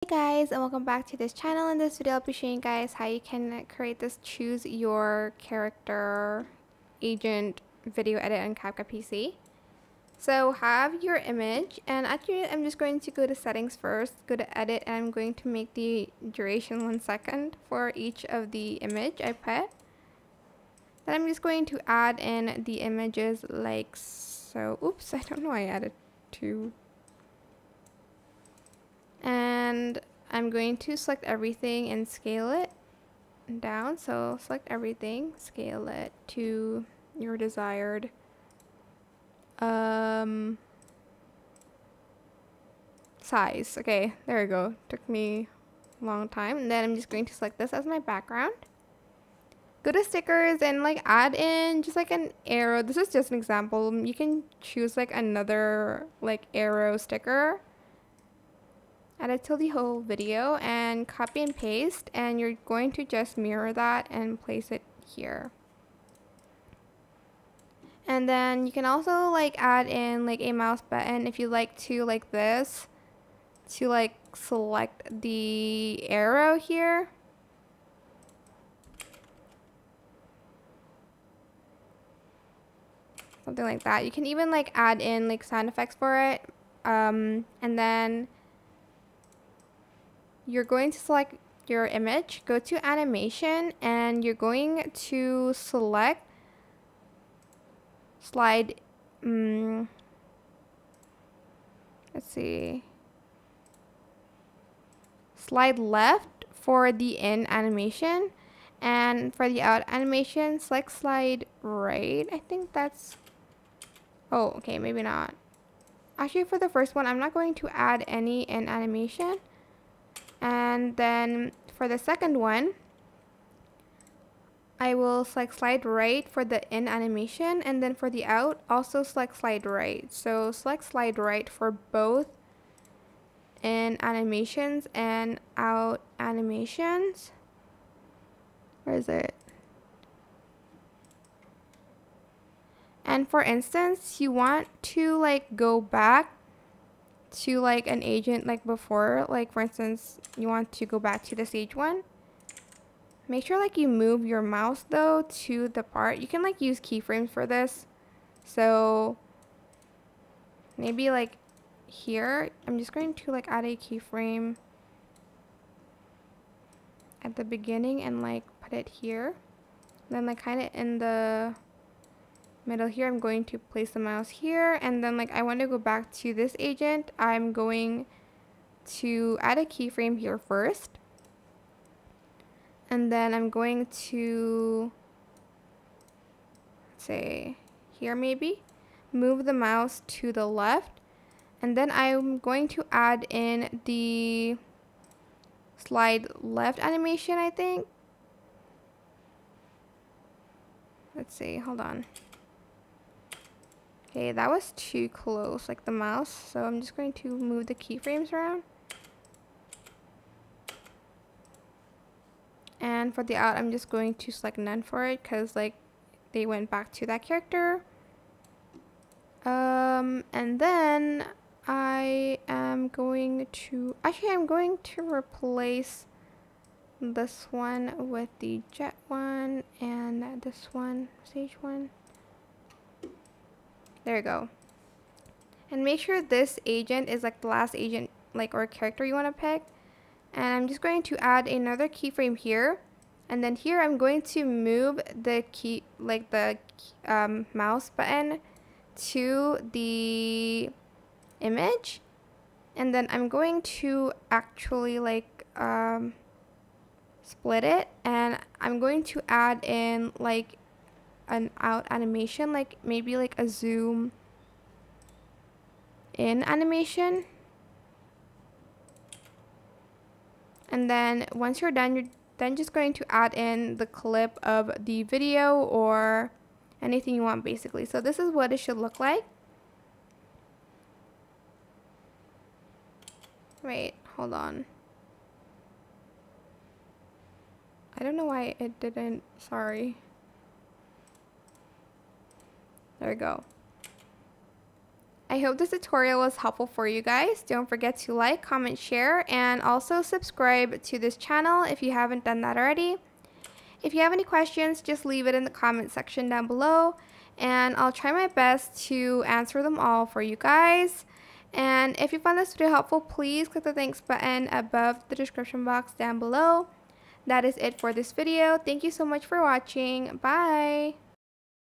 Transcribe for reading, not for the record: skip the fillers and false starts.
Hey guys, and welcome back to this channel. In this video I'll be showing you guys how you can create this choose your character agent video edit on CapCut PC. So have your image, and actually I'm just going to go to settings first, go to edit, and I'm going to make the duration 1 second for each of the image I put. Then I'm just going to add in the images like so. Oops, I don't know, I added two. And I'm going to select everything and scale it down. So select everything, scale it to your desired size. Okay, there we go. Took me a long time. And then I'm just going to select this as my background. Go to stickers and like add in just like an arrow. This is just an example. You can choose like another like arrow sticker. Add it to the whole video and copy and paste, and you're going to just mirror that and place it here. And then you can also like add in like a mouse button if you like to, like this, to like select the arrow here. Something like that. You can even like add in like sound effects for it. And then you're going to select your image, go to animation, and you're going to select slide, let's see, slide left for the in animation, and for the out animation select slide right. I think that's, oh okay, maybe not. Actually, for the first one I'm not going to add any in animation. And then for the second one, I will select slide right for the in animation, and then for the out, also select slide right. So select slide right for both in animations and out animations. Where is it? And for instance, you want to like go back to like an agent like before, like for instance, you want to go back to the stage one. Make sure like you move your mouse though to the part. You can like use keyframes for this. So maybe like here, I'm just going to like add a keyframe at the beginning and like put it here. Then like kind of in the middle here, I'm going to place the mouse here, and then like I want to go back to this agent. I'm going to add a keyframe here first. And then I'm going to say here maybe, move the mouse to the left, and then I'm going to add in the slide left animation, I think. Let's see, hold on. Okay, that was too close, like the mouse, so I'm just going to move the keyframes around. And for the out, I'm just going to select none for it because like they went back to that character. And then I am going to, actually I'm going to replace this one with the jet one and this one, stage one. There you go. And make sure this agent is like the last agent like or character you want to pick. And I'm just going to add another keyframe here. And then here I'm going to move the key, like the mouse button to the image, and then I'm going to actually like split it, and I'm going to add in like an out animation, like maybe like a zoom in animation. And then once you're done, you're then just going to add in the clip of the video or anything you want basically. So this is what it should look like. Wait, hold on. I don't know why it didn't, sorry. There we go. I hope this tutorial was helpful for you guys. Don't forget to like, comment, share, and also subscribe to this channel if you haven't done that already. If you have any questions, just leave it in the comment section down below, and I'll try my best to answer them all for you guys. And if you found this video helpful, please click the thanks button above the description box down below. That is it for this video. Thank you so much for watching. Bye!